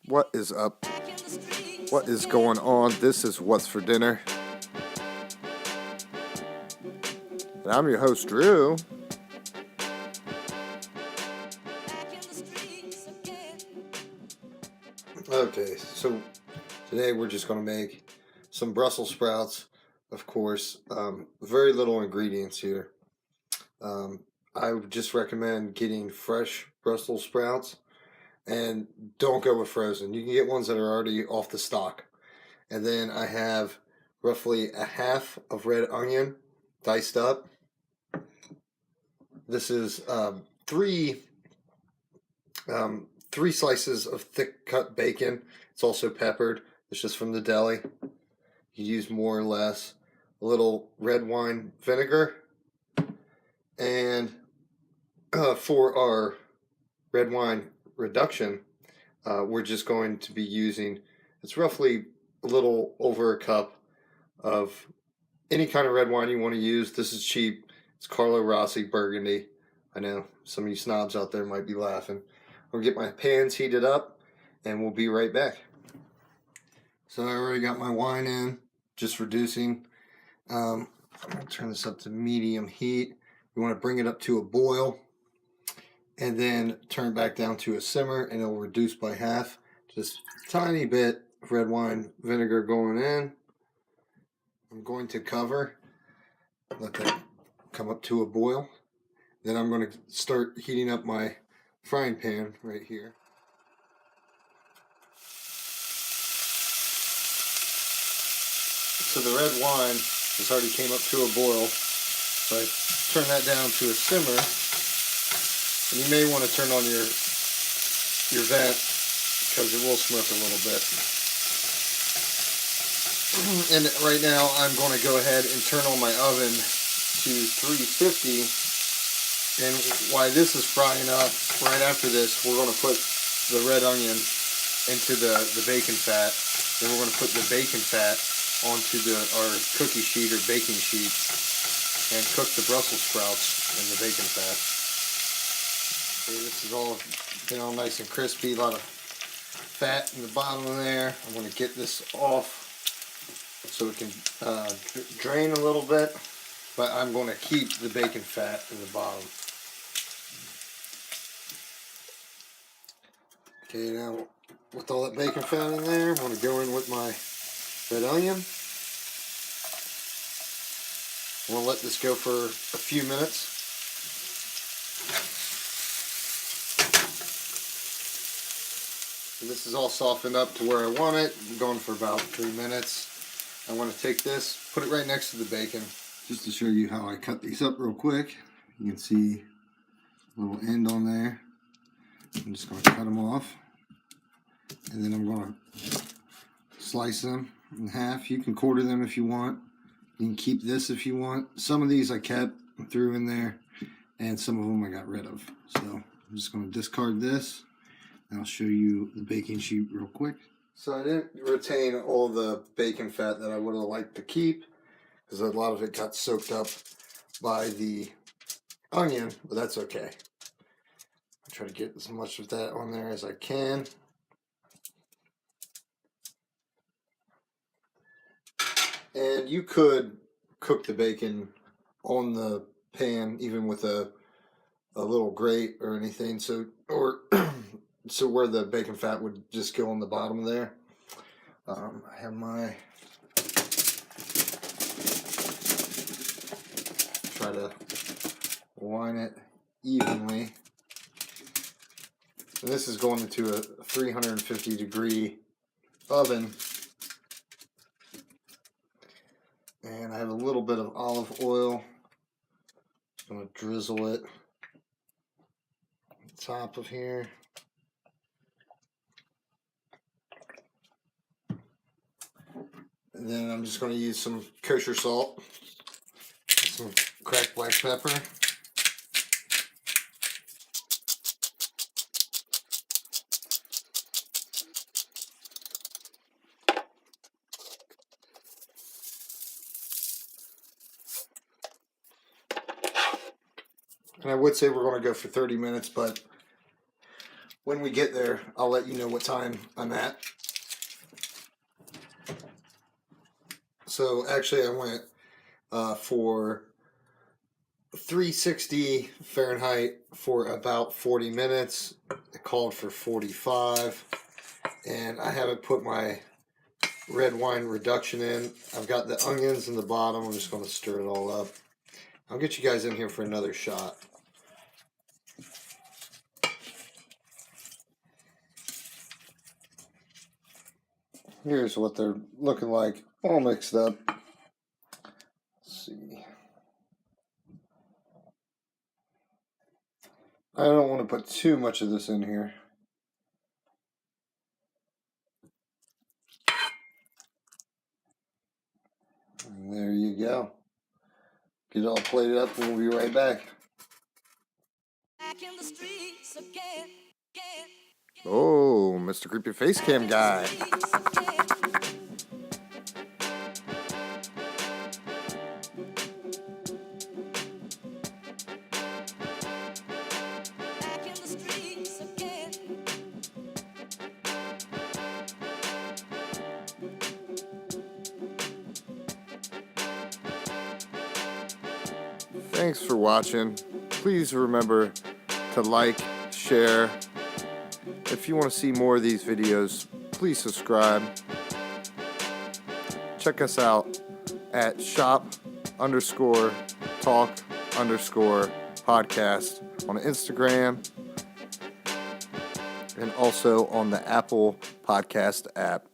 What is up? What is going on? This is What's for Dinner. And I'm your host, Drew. Okay, so today we're just going to make some Brussels sprouts, of course. Very little ingredients here. I would just recommend getting fresh Brussels sprouts and don't go with frozen. You can get ones that are already off the stock. And then I have roughly a half of red onion diced up. This is three slices of thick cut bacon. It's also peppered. It's just from the deli. You use more or less. A little red wine vinegar. And for our red wine reduction, we're just going to be using, it's roughly a little over a cup of any kind of red wine you want to use. This is cheap. It's Carlo Rossi Burgundy. I know some of you snobs out there might be laughing. I'll get my pans heated up and we'll be right back. So I already got my wine in, just reducing. I'm going to turn this up to medium heat. You want to bring it up to a boil and then turn it back down to a simmer and it'll reduce by half. Just a tiny bit of red wine vinegar going in. I'm going to cover, let that come up to a boil. Then I'm going to start heating up my frying pan right here. So the red wine has already came up to a boil. So I turn that down to a simmer. And you may want to turn on your vent because it will smoke a little bit. And right now I'm going to go ahead and turn on my oven to 350. And while this is frying up, right after this, we're going to put the red onion into the bacon fat. Then we're going to put the bacon fat onto our cookie sheet or baking sheet and cook the Brussels sprouts in the bacon fat. Okay, this is all nice and crispy. A lot of fat in the bottom there. I'm going to get this off so it can drain a little bit, but I'm going to keep the bacon fat in the bottom. Okay, now with all that bacon fat in there, I'm going to go in with my red onion. I'm going to let this go for a few minutes. This is all softened up to where I want it. I'm going for about 3 minutes. I want to take this, put it right next to the bacon, just to show you how I cut these up real quick. You can see a little end on there. I'm just going to cut them off. And then I'm going to slice them in half. You can quarter them if you want. You can keep this if you want. Some of these I kept, threw in there, and some of them I got rid of. So I'm just going to discard this. And I'll show you the baking sheet real quick. So I didn't retain all the bacon fat that I would have liked to keep because a lot of it got soaked up by the onion, but that's okay. I try to get as much of that on there as I can. And you could cook the bacon on the pan even with a little grate or anything, so where the bacon fat would just go on the bottom there. I have my, try to line it evenly. And this is going into a 350 degree oven. And I have a little bit of olive oil. Just going to drizzle it on the top of here. And then I'm just going to use some kosher salt, some cracked black pepper. And I would say we're going to go for 30 minutes, but when we get there, I'll let you know what time I'm at. So actually I went for 360 Fahrenheit for about 40 minutes. I called for 45, and I haven't put my red wine reduction in. I've got the onions in the bottom. I'm just going to stir it all up. I'll get you guys in here for another shot. Here's what they're looking like, all mixed up. Let's see. I don't want to put too much of this in here. And there you go. Get it all plated up and we'll be right back. Oh, Mr. Creepy Face Cam guy. Thanks for watching. Please remember to like, share. If you want to see more of these videos, please subscribe. Check us out at shop_talk_podcast on Instagram and also on the Apple Podcast app.